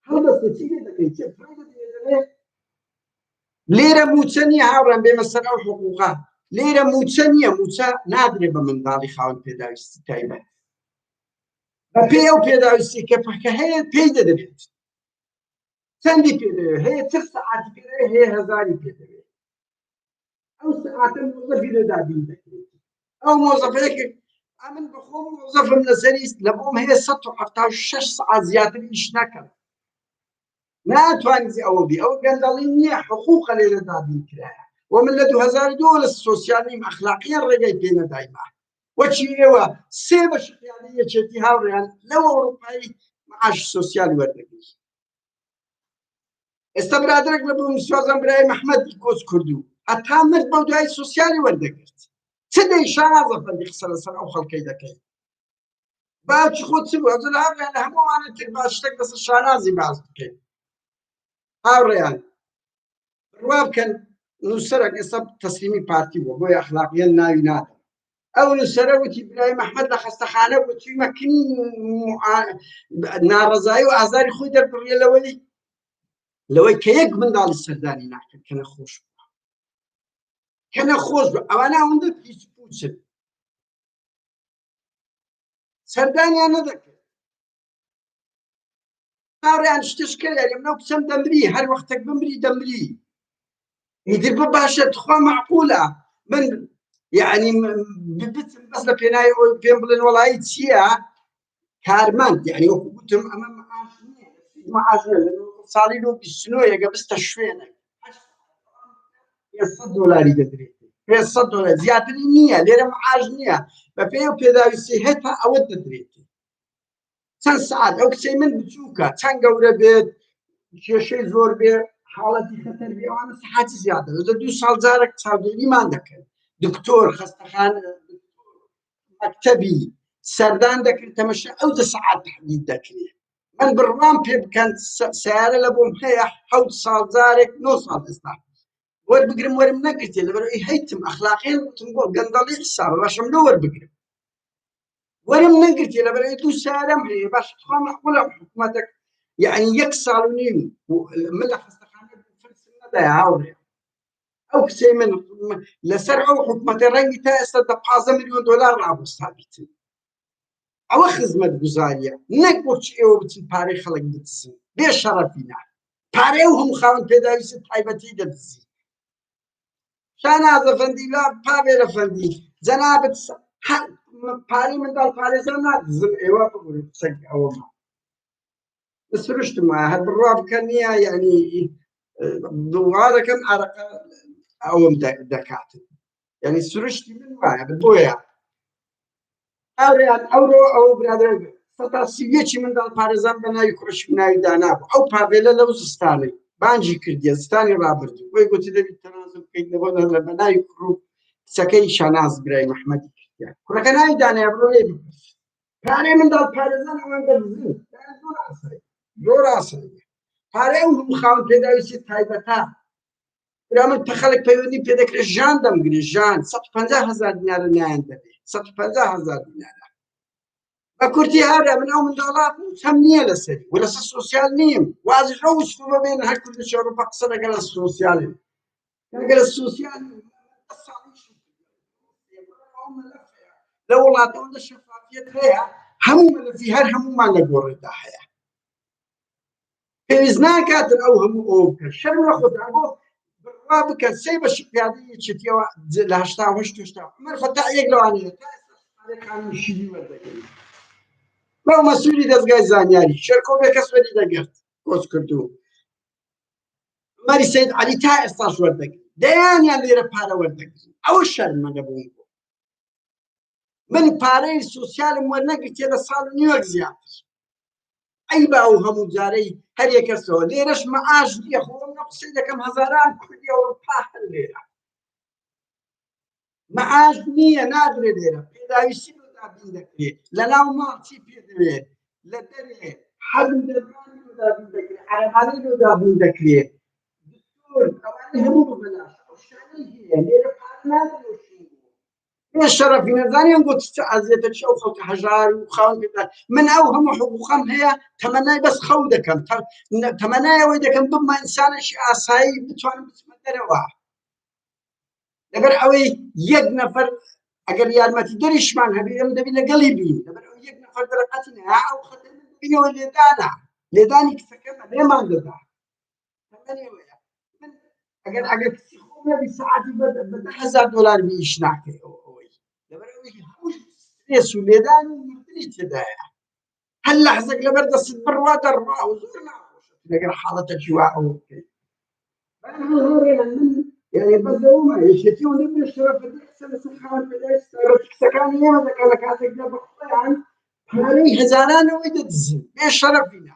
A: هەڵبەستە چی لێ دەکەی چ لێرە موچە نییە هاوڕێم بێمە سەر ئەو حقوقە لێرە موچە نییە موچە نادرێ بە منداڵی خاوەن پێداویستی تایبەت بە پێی ئەو پێداویستی کە هەیە پێی دەدەبێت چەندی پێدەوێت هەیە چ سەعاتی پێدەوێت هەیە 1000 پێدەوێت ئەو سەعاتە مۆزەفی لە دابین دەکرێت ئەو مۆزەفەیەکە ئەمن بەخۆم مۆزەفم لەسەری لە بۆم هەیە 176 سەعات زیاتر ئیش نەکەم ناتوانیزی ئەوە بی ئەو گەندەڵی نییە حقوقە لێرە دابین کرایە ومن لە 2002 لە سۆسیال نیم ئەخلاقیان ڕێگەی پێ نەدایما وەچی ئێوە سێ بەش پیاوەی یەکێتی هاوڕێیان لەو ئەوروپایی معاش سۆسیال وەردەگرت. ئێستا برادرێک لە بۆ سوازم برای محەممەدی کۆچ کردو هەتا مرد بەو دوای سۆسیالی وەردەگرت چ دەی شاناز ئەفەندی قسە لەسەر ئەو خەڵکەی دەکەی باوکی خۆت چ بوو ئەزل هاوڕێیان لە هەمووانە تر باش شتێک لەسەر شانازی باز بکەین هاوڕێیان ڕوا بکەن نووسەرێک ئێستا تەسلیمی پارتی بووە بۆی ئەخلاقیان ناوی نادەن ئەو نووسەرە وتی برای محەممەد لە خەستەخانە وتی مەکن ناڕەزایی و ئازاری خۆی دەربڕیە لەوەی کە یەک منداڵی سەردانی ناکرد کە نەخۆش بووە کە نەخۆش بوو ئەوانە ئەوەندە پیچ پوچن سەردانیان نەدەکرد هاوڕێیان شتش کرد لەمنەو کچەم دەمری هەر وەختێک بمری دەمری ئیتر بە باشە تخوا معقولە من یعنی بچم بەس لە پێناوی ئەوی پێم بڵێن وەڵایی چییە کارمەند یعنی وەکو گوتم ئەمە معاش نییە ساڵی لۆ 29 ئەگە بستە شوێنێک $500 دەدرێت $500 زیاتری نییە لێرە معاش نییە بە پێی و پێداویستی هێتا ئەوە دەدرێت چەند سعات ئەو کچەی من بچووکە چەند گەورە بێت کێشەی زۆر بێ حاڵەتی خەتەر بێ ئەوانە سەعاتی زیاتر لە 2 ساڵ جارێک چاودێریمان دەکرد دکتۆر خەستەخانە مەکتەبی سەردان دەکرد تەمەشا ئەو 2 سەعات تحدید دەکرێت من بڕوام پێ بکەن سیارە لە بۆم هەیە 7 ساڵ جارێک 9 ساڵ ئێستا وەربگرم وەرم نەگرتێ لەبەرەوەی هەیتم ئەخلاقیان وتم بۆ گەندەڵی حسابە باشم لۆ وەربگرم وەرم نەگرتێ لەبەرەوەی 2 سیارەم هەیە باش تخوا مەعقولە حکومەتێک یعنی 1 ساڵ و نیم من لە خەستەخانە فرسم نەدایە هاوڕێ ئەو کچەی من لەسەر ئەو حکومەتە ڕەنگی تا ئێستا $15 ملیۆن ڕابوەستابیتن ئەوە خزمەت گوزاریە نەک بۆچی ئێوە بچن پارەی خەڵک بدزن بێ شەڕەفینە پارەی ئەو هەموو خاوەن پێداویستی تایبەتی دەدزی شاناز ئەفەندی لا پاوێر ئەفەندی جەنابەت پارەی منداڵ پارێزان نادزن ئێوە بگورن چەک ئەوەما سروشتم وایە هەر بڕوا بکەن نییە یعنی دڵوا دەکەم عەرەقە ئەوم دەکاتن یعنی سروشتی من وایە بۆیە ئەوڕێیان ئەوڕۆ ئەو برادر سەتا سیویەکی منداڵ پارێزان بە ناوی کوڕشم ناوی دانابوو ئەو پاڤێلە لەو زستانەی بانجی کردیە زستانی ڕابردوو وی گوتی دەبێت تەنازڵ بکەیت لەبەر بە ناوی کوڕ و کچەکەی شاناز برای محەممەدی کردیە کوڕەکە ناوی دانایە بڕۆ لێ بپرس پارەی منداڵ پارێزان ئەوان دەبزن زۆر ئاساییە پارەی ئەو هەموو خاوەن پێداویستی تایبەتە برا من خەڵک پەیوەندی پێ دەکرێت ژان دەمگرێت ژان 150,000 دینار لایەن دەبێت 150,000 دینار بە کورتی هەرە من ئەو منداڵات هەم نییە لەسەری و لەسەر سۆسیال نیم وازی ڕەوشت ببێن هەر کوردی ئەوروپا قسە دەکەن لە سۆسیالن ئەگەر لە سۆسیال لە وڵاتەوەدا شەفافیەت هەیە هەموو مەلەفی هەر هەموومان لە گۆڕێدا هەیە پێویست ناکاتن ئەو هەموو ئەوە بکەن شەرم لە خۆتان بۆ بڕوا بکەن سێ بەشی پیادەی یەکێتیەوە لە 88 عومەر خەتای یەک لەوانەیە تا ئێستا قانون شیری وەردەگرن بەو مەسئولی دەزگای زانیاری شێرکۆ بێ کەس وەری دەگرت کۆچ کردو عومەری سەید عەلی تا ئێستاش وەردەگرن دەیانیان لێرە پارە وەردەگرن ئەوە شەرمەگە بۆم بوو من پارەی سۆسیالم وەرنەگرتێ لە ساڵ و نیوەک زیاتر ئەی بە ئەو هەموو جارەی هەر یەکەسەوە لێرەش مەعاش نییە خۆم قسەی دەکەم هەزاران کوردی ئەوروپا هەر لێرە مەعاش نییە نادرێت لێرە پێداویستی لۆدابین دەکرێت لە ناو ماڵ چی پێ دەوێت لە دەرێ حەزم دەرمانی لۆدابین دەکرێت عەرەبانەی لۆدابین دەکرێت دکتۆر ئەوانەی هەموو بەبەلاش ئەو شانەی هەیە لێرە پارە نادرێت بێ شەرەفی نەزانیان گوت چ ئەزیەتە چ ئەو خەڵکە هەژار و خاوەن پێدا من ئەو هەموو حقوقەم هەیە تەمەنای بەس خەو دەکەم تەمەنای ئەوەی دەکەم بمە ئینسانێکی ئاسایی بتوانم بچمە دەرەوە لەبەر ئەوەی یەک نەفەر ئەگەر یارمەتیدەریشمان هەبێ ئەم دەبی لەگەڵی بین لەبەر ئەو یەک نەفەر دەرەقەتی نەیە ئەو خەتەر بینەوە لێدانە لێدانی کچەکەمە لێمان دەدا تەمەنێوەیە من ئەگەر کچی خۆم نەبی سەعاتی بە $10,000 بیش ناکەی ئەوەی لەبەر ئەوەی هەموو سترێس و لێدان و مردنی تێدایە هەر لەحزەک لەبەر دەستت بڕوا دەڕوا و زۆر ناخۆشە لەگەر حاڵەتێکی وا ئەوە بکەیت من يعني بەزەومە یەکێتی ئەوەندە بێشەرەف بەدە قسە لەسەر خاوەن پێداویست قسەکانی ئێمە دەکەن لە کاتێک لە بەخۆیان پارەی هەزارانەوەی دەدزن بێشەرەفینە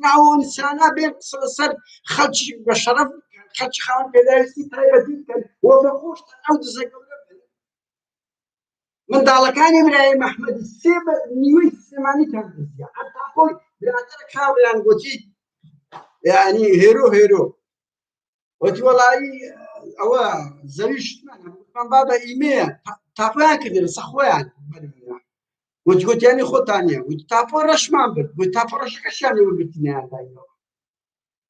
A: ناوە ئینسانە بێن قسە لەسەر خەڵکی بەشەرەف بکەن خەڵکی خاوەن پێداویستی تایبەتی بکەن وە بەخۆشتان ئەو دزە گەورە بن منداڵەکانی برای مەحمەدی سێ بە نیوەی سلێمانیتان دزیە حتا خۆی برادەرە کاوەیان گوتی یعنی هێرۆ وتی وەڵایی ئەوە زەویشتمانە گوتمان بابە ئیمەیە تاپۆیان کردن لەسە خۆیان وتی گوتیانی خۆتانیە وتی تاپۆ ڕەشمان برد گوتی تاپۆ ڕەشەکەشیان لێوەرگرتنیان داینەوە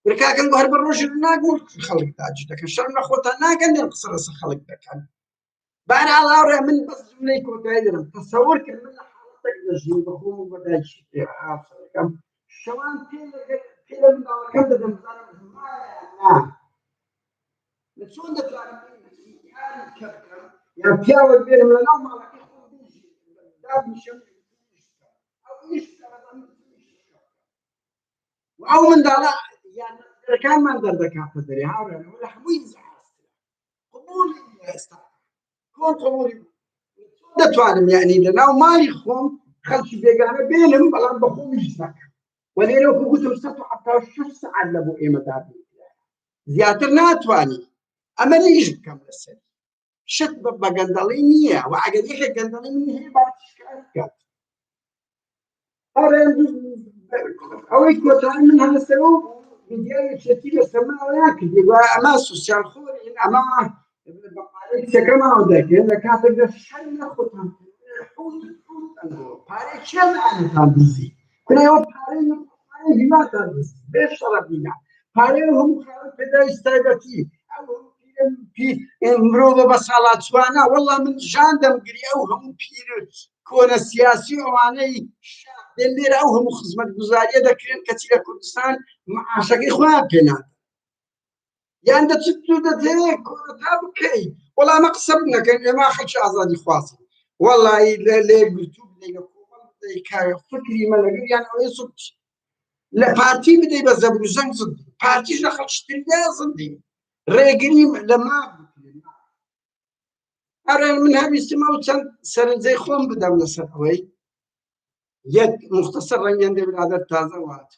A: برکاکەن هەر بە ڕۆژێ ناگۆ خەڵک داجی دەکەن شەڕ لە خۆتان ناکەن دێن قسە لەسەر خەڵک دەکەن بەهەرحاڵ هاوڕێ من بەس جملەی کۆتایی دەرم تەسەووەر کە من لە حاڵەتێک دەژیم بەخۆم و بەدایکی ئافسەرەکەم شەوان پێ لە منداڵەکەم دەدەم بزانم نا چۆن دەتوانم یان پیاوە بێنم لە ناو ماڵەکەی خۆم دابنیشم ئەو منداڵە یانەکانمان دەردەکاتە دەرێ هاوڕێنەوە لە هەمووی قبوڵی ئێستا کۆن قبوڵی دەتوانم یعنی لە ناو ماڵی خۆم خەڵکی بێگانە بێنم بەڵام بە خۆمیش نەکەم وەلێرەوەکو گوتم 176 سەعات لە بۆ ئێمە دابین زیاتر ناتوانی ئەمە نیش بکەم لەسەر شت بە گەندەڵی نییە و ئەگەر یەکێک گەندەڵی من هەیە با شکایەت بکات ئەوەی کۆتایی من هەلەسەرەوە میدیایی یەکێتی لەسەر ماوەیان کردی ئەمە سوسیال خۆرین ئەمە بەپارەی کچەکەماوە دەکەن لە کاتێکدا شەر لە خۆتان پارەی کێمانتان دزی کورێەوە پارەی هیواتان دزی بێ شەڕەبینە پارەی هەموو خاوەن پێداویست تایبەتی مرۆڤە بە ساڵات جوانە وەڵڵا من ژان دەمگری ئەو هەموو پیر کۆنە سیاسی ئەوانەی دێن لێرە ئەو هەموو خزمەتگوزاریە دەکرێن کەچی لە کوردستان معاشەکەی خۆیان پێنات یان دەچێت تو دەدەوێت کۆنەتا بکەی وەڵا ئەمە قسە بنەکەن ئێمە خەڵکی ئازادی خوازن وەڵڵی لێ گرتوو بدەی لە کۆمەڵ بدەی کارە فکری مە لەگەر یان ئەوەی سوبت لە پارتی بدەی بە زەبر و زەنگ زندی پارتیش لە خەڵکتریا زندی ڕێگریم لە ما ئەرێ من هەویستم ئەو چەند سەرنجەی خۆم بدەم لەسەر ئەوەی یەک مختصر ڕەنگیان دێ برادەر تازە وات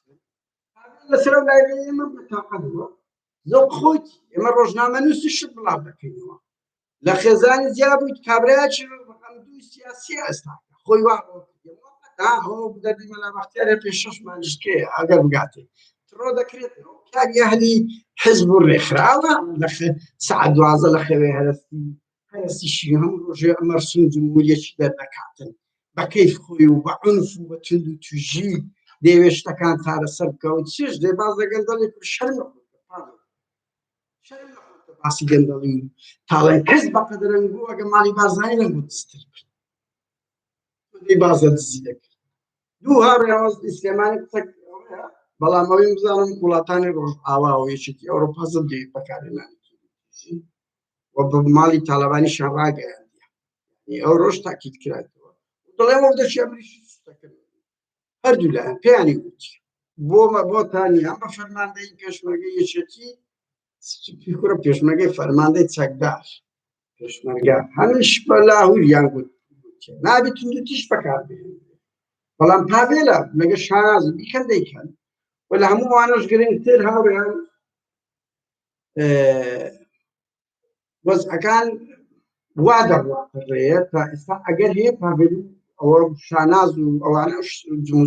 A: لەسەر ئەو لایرە ئێمە بەتاقەت بووە زۆر خۆیت ئێمە ڕۆژنامە نووسی شت بڵاو دەکەینەوە لە خێزانی زیاد بوویت کابرایکی دووی سیاسی ئێستا خۆی وا دەردی مەلابەختیارە پێش 6 مانجکێ ئەگەر بگاتێ تڕۆ دەکرێتەوە کاری ئەهلی حزب و ڕێکخراوە لە سەعات 12 لە خەوێ هەرستیشی هەموو ڕۆژێ ئەمەرسون جمهوریەتی دەردەکاتن بە کەیف خۆی و بە عنف و بە تند و توژی دەیوێت شتەکان چارەسەر بکەوە چێش دێ باز لە گەندەڵی شەرم باسی گەندەڵی تاڵێن کەس بەقەدرەنگ بوو ئەگە ماڵی بازرگانی نەبوو دزتر کرد بازە دزی دەکرد دوو هاوڕێ ئیسلێمانی بەڵام ئەوەی بزانم وڵاتانی ڕۆژ ئاوا و یەکێتی ئەوڕۆپا زەدی بەکارهێنانی وە بە ماڵی تاالبانیشان ڕاگەیاندیە ئەو ڕۆژ تاکید کرایەوە دڵێ ئەو دەچی ئەمریشی هەردوو لایەن پێیانی گوتی بۆتانی ئەم بە فەرماندەی پێشمەرگەی یەکێتی کوڕە پێشمەرگەی فەرماندەی چەکدار پێشمەرگە هەمیش بە لاهووریان گوت نابێت تندوتیش بەکاربێن بەڵام پاوێلە لەگە شاناز بیکەن دەیکەن و لە هەموو وانەش گرنگتر هاوڕێیان وەزعەکان وا دەڕێت تا ئێستا ئەگەر هەیە پاوێل ئەوە شاناز و ئەوانە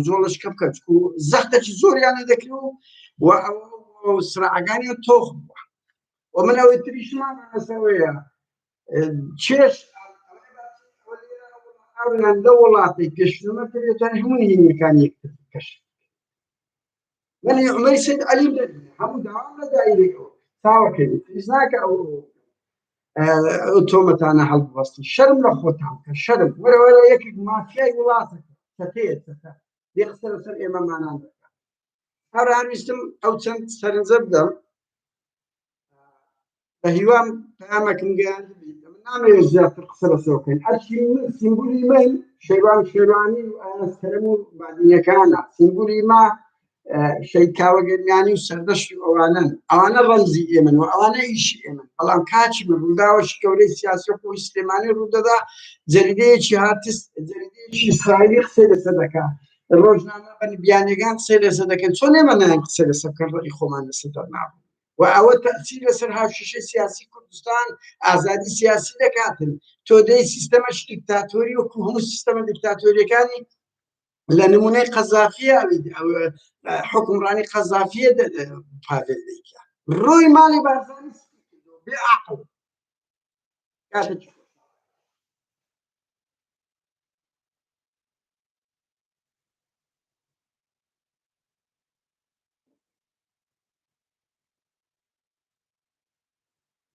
A: جۆڵش کە بکەت و زەختەی زۆریانە دەکرێت و ئەو سرعەکانیان تۆخ بووە و من ئەوەی تریشمان ئەسەوەیە چێش لە وڵاتی پێشنەمە کردێتان هەموو هینەکانی یەکتر کەش منی عومەری سید عەلی هەموو داوام لە دایرەیەوە چاوەکەی پێویست ناکە ئەو تۆمەتانە هەڵبوەستی شەرم لە خۆتان کە شەرم وەرە یەکێک مافیای وڵاتەکە چەتەیە چەتە دێ قسە لەسەر ئێمە مانان دەکات هەر هەویستم ئەو چەند سەرنجە بدەم بە هیوام پەیامێکم گەیاند نامەوێت زیاتر قسە لەسەر بکەین ئەرچی سیمبولی من شێروانی و ئاستەرم و بادینەکانە سیمبولی ما شەیکاوەگەرمیانی و سەردەشتی ئەوانن ئەوانە ڕەمزی ئێمن و ئەوانە ئیشی ئێمن بەڵام کاچی من ڕووداوەشی گەورەی سیاسی و سلێمانی ڕوودەدا جەریدەیەکی هاتست جەریدەیەکی ئیسرائیلی قسەی لەسەر دەکات ڕۆژنامە بەنبیانیەکان قسەی لەسەر دەکەن چۆن ئێمە نایەن قسەی لەسەر بکەن ڕێی خۆمان لەسەر دەرنابوو و ئەوە تەئسیر لەسەر هاوشیشەی سیاسی کوردستان ئازادی سیاسی دەکاتن تۆ دەی سیستەمەش دیکتاتۆری وەکو هەموو سیستەمە دیکتاتۆریەکانی لە نمونەی قەزافیە حکمڕانی قەزافیە پاوێل دەیکات ڕۆی ماڵی بارزانی بێعەقڵ